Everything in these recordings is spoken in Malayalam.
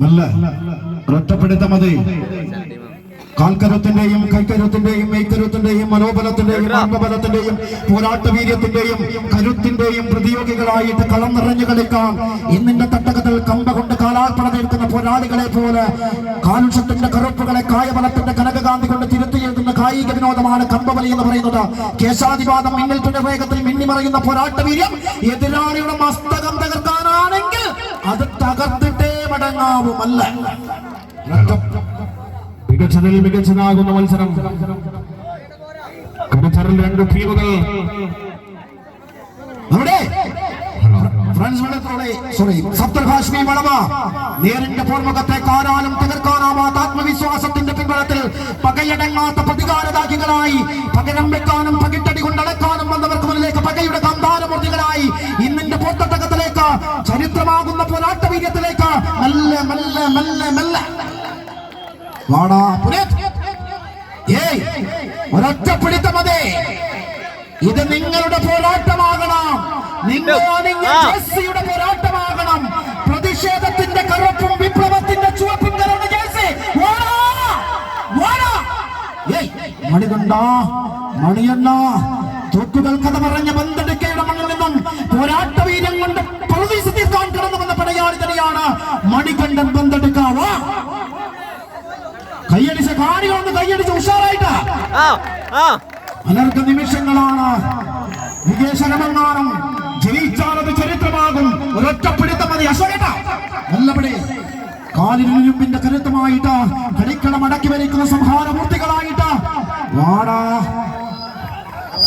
നല്ല ഒറ്റപ്പെടുത്ത മതി. കാൽക്കരുത്തിന്റെയും കൈക്കരുത്തിന്റെയും മെയ്ക്കരുത്തിന്റെയും മനോബലത്തിന്റെയും ആത്മബലത്തിന്റെയും പോരാട്ടവീര്യത്തിന്റെയും കരുത്തിന്റെയും പ്രതിയോഗികളായിട്ട് കളം നിറഞ്ഞു കളിക്കാൻ ഇന്നിന്റെ തട്ടകത്തിൽ കമ്പ കൊണ്ട് കാലാർപ്പണ നിൽക്കുന്ന പോരാളികളെ പോലെ കാലുഷത്തിന്റെ കറുപ്പുകളെ കായബലത്തിന്റെ കനകകാന്തി കൊണ്ട് തിരുത്തി എഴുതുന്ന കായിക വിനോദമാണ് കമ്പവലി എന്ന് പറയുന്നത്. കേശാധിപാതം മിന്നൽ തുണി വേഗത്തിൽ മിന്നിമറയുന്ന പോരാട്ടവീര്യം എതിരാളിയുടെ മസ്തകം തകർക്കാനാണെങ്കിൽ അത് തകർത്തിട്ടേ മടങ്ങാവുമല്ല. മികച്ചതിൽ മികച്ചതാകുന്ന മത്സരം. കടച്ചറിൽ രണ്ട് ടീമുകൾ നേരിന്റെ പോർമുഖത്തെ കാരാലും തകർക്കാനാവാത്ത ആത്മവിശ്വാസത്തിന്റെ പിൻബലത്തിൽ പകയടങ്ങാത്ത പ്രതികാരദാഹികളായി പകരം വെക്കാനും പകിട്ടടി കൊണ്ടടക്കാനും വന്നവർക്ക് മുന്നിലേക്ക് പകയുടെ കാന്താരമൂർത്തികളായി ഇന്നിന്റെ പോർത്തട്ടകത്തിലേക്ക് ചരിത്രമാകുന്ന പോരാട്ടവീര്യത്തിലേക്ക് മെല്ലെ മെല്ലെ മെല്ലെ മെല്ലെ ഒരൊറ്റ പിടിത്തമതേ. ഇത് നിങ്ങളുടെ പോരാട്ടമാകണം, ജേഴ്സിയുടെ പോരാട്ടമാകണം. പ്രതിഷേധത്തിന്റെ കറുപ്പും വിപ്ലവത്തിന്റെ ചുവപ്പും കലർന്ന ജേഴ്സി. മണികണ്ട മണിയണ്ണ തോക്കുകൾ കഥ പറഞ്ഞ ബന്ധടുക്കയുടെ മണ്ണിൽ നിന്നും പോരാട്ടവീര്യം കൊണ്ട് പ്രതീക്ഷ തീർക്കാൻ കടന്നു വന്ന പടയാളി തന്നെയാണ് മണികണ്ഠൻ ബന്ധടുക്കാവ്. കയ്യടിച്ച കാണികളൊന്ന് കയ്യടിച്ച് ഉഷാറായിട്ട് അനർഘ നിമിഷങ്ങളാണ്. വിദേശകമെങ്ങാനും ജയിച്ചാലത് ചരിത്രമാകും. ഒരൊറ്റപ്പിടുത്തം മതി. അശോകേട്ട നല്ലപടി കാലിരുമ്പിന്റെ കരുത്തമായിട്ട് കളിക്കളം അടക്കി വരിക്കുന്ന സംഹാരമൂർത്തികളായിട്ട് വാടാ.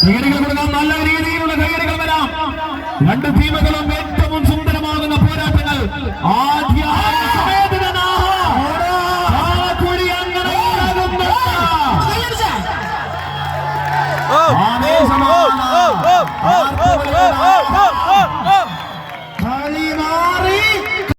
കയ്യടികൾ കൊടുക്കാൻ നല്ല രീതിയിലുള്ള കയ്യടികൾ വരാം. രണ്ട് ടീമുകളും